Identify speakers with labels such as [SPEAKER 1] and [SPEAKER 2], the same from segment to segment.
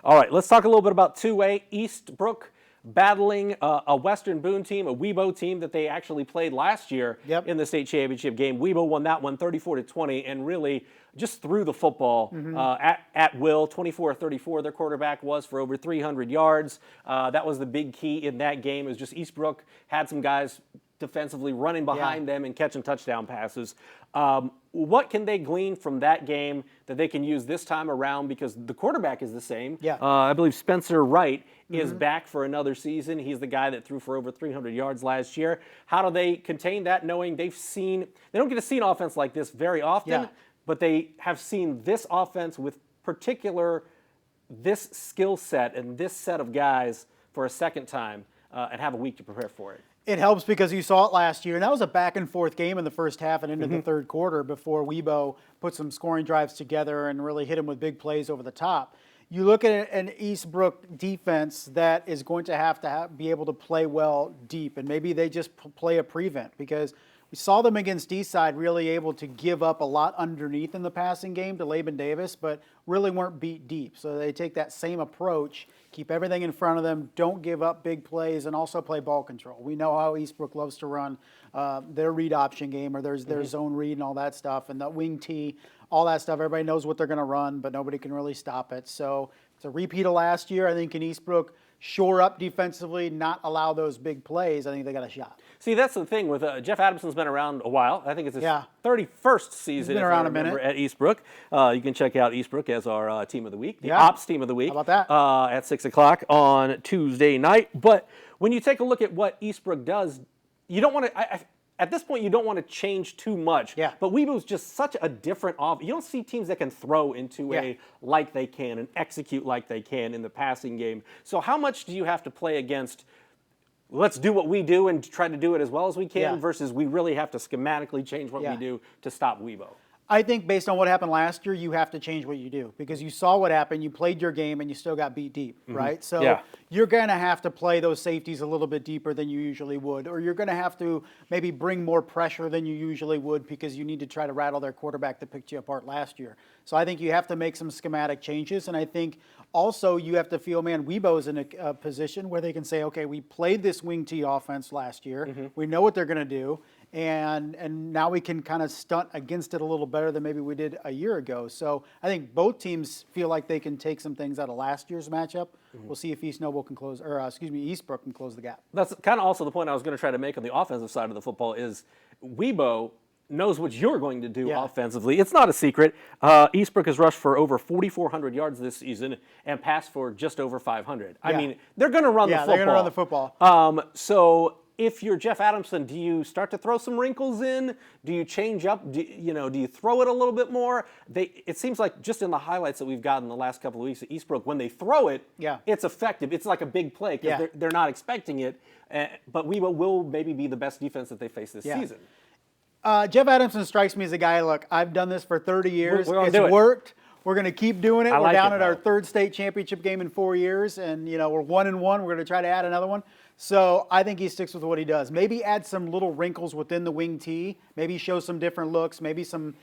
[SPEAKER 1] All right, let's talk a little bit about 2A. Eastbrook battling a Western Boone team, a Webo team that they actually played last year in the state championship game. Webo won that one 34-20 and really just threw the football at will. 24-34 their quarterback was for over 300 yards. That was the big key in that game. It was just Eastbrook had some guys defensively running behind them and catching touchdown passes. What can they glean from that game that they can use this time around? Because the quarterback is the same. I believe Spencer Wright is back for another season. He's the guy that threw for over 300 yards last year. How do they contain that, knowing they don't get to see an offense like this very often, but they have seen this offense with this skill set and this set of guys for a second time and have a week to prepare for it?
[SPEAKER 2] It helps because you saw it last year, and that was a back-and-forth game in the first half and into the third quarter before Webo put some scoring drives together and really hit him with big plays over the top. You look at an Eastbrook defense that is going to have to be able to play well deep, and maybe they just play a prevent because we saw them against Eastside really able to give up a lot underneath in the passing game to Laban Davis, but really weren't beat deep. So they take that same approach, keep everything in front of them, don't give up big plays, and also play ball control. We know how Eastbrook loves to run their read option game or their zone read and all that stuff, and the wing tee, all that stuff. Everybody knows what they're going to run, but nobody can really stop it. So it's a repeat of last year. I think in Eastbrook, shore up defensively, not allow those big plays. I think they got a shot.
[SPEAKER 1] See, that's the thing with Jeff Adamson's been around a while. I think it's his 31st season.
[SPEAKER 2] He's been around a minute
[SPEAKER 1] at Eastbrook. You can check out Eastbrook as our team of the week, the Ops team of the week.
[SPEAKER 2] How about that?
[SPEAKER 1] At 6 o'clock on Tuesday night. But when you take a look at what Eastbrook does, you don't want to. At this point, you don't want to change too much. But Webo's just such a different You don't see teams that can throw into a like they can and execute like they can in the passing game. So how much do you have to play against, let's do what we do and try to do it as well as we can, versus we really have to schematically change what we do to stop Webo?
[SPEAKER 2] I think based on what happened last year, you have to change what you do because you saw what happened. You played your game and you still got beat deep, right? So you're going to have to play those safeties a little bit deeper than you usually would, or you're going to have to maybe bring more pressure than you usually would because you need to try to rattle their quarterback that picked you apart last year. So I think you have to make some schematic changes, and I think also you have to feel, man, Webo's in a position where they can say, okay, we played this wing tee offense last year. We know what they're going to do. And now we can kind of stunt against it a little better than maybe we did a year ago. So I think both teams feel like they can take some things out of last year's matchup. We'll see if Eastbrook can close the gap.
[SPEAKER 1] That's kind of also the point I was going to try to make on the offensive side of the football is Webo knows what you're going to do offensively. It's not a secret. Eastbrook has rushed for over 4,400 yards this season and passed for just over 500. I mean, they're going to run the football.
[SPEAKER 2] They're going to run the football.
[SPEAKER 1] So if you're Jeff Adamson, do you start to throw some wrinkles in? Do you change up? Do you throw it a little bit more? It seems like just in the highlights that we've gotten the last couple of weeks at Eastbrook, when they throw it, it's effective. It's like a big play because they're not expecting it. But we will maybe be the best defense that they face this season.
[SPEAKER 2] Jeff Adamson strikes me as a guy, look, I've done this for 30 years.
[SPEAKER 1] It's
[SPEAKER 2] worked. We're going to keep doing it. We're down at our third state championship game in 4 years, and we're 1-1. We're going to try to add another one. So I think he sticks with what he does. Maybe add some little wrinkles within the wing tee. Maybe show some different looks. Maybe some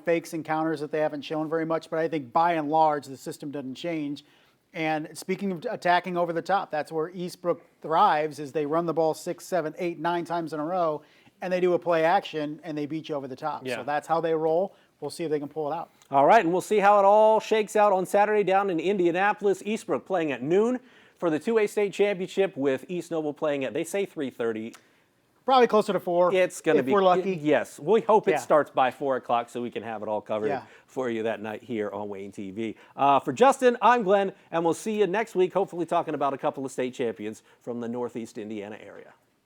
[SPEAKER 2] fakes and counters that they haven't shown very much. But I think by and large the system doesn't change. And speaking of attacking over the top, that's where Eastbrook thrives. Is they run the ball 6, 7, 8, 9 times in a row, and they do a play action and they beat you over the top. So that's how they roll. We'll see if they can pull it out.
[SPEAKER 1] All right, and we'll see how it all shakes out on Saturday down in Indianapolis. Eastbrook playing at noon for the 2A state championship, with East Noble playing at, they say 3:30.
[SPEAKER 2] Probably closer to 4.
[SPEAKER 1] It's going to be,
[SPEAKER 2] if we're lucky.
[SPEAKER 1] Yes, we hope it starts by 4 o'clock so we can have it all covered for you that night here on Wayne TV. For Justin, I'm Glenn, and we'll see you next week, hopefully talking about a couple of state champions from the Northeast Indiana area.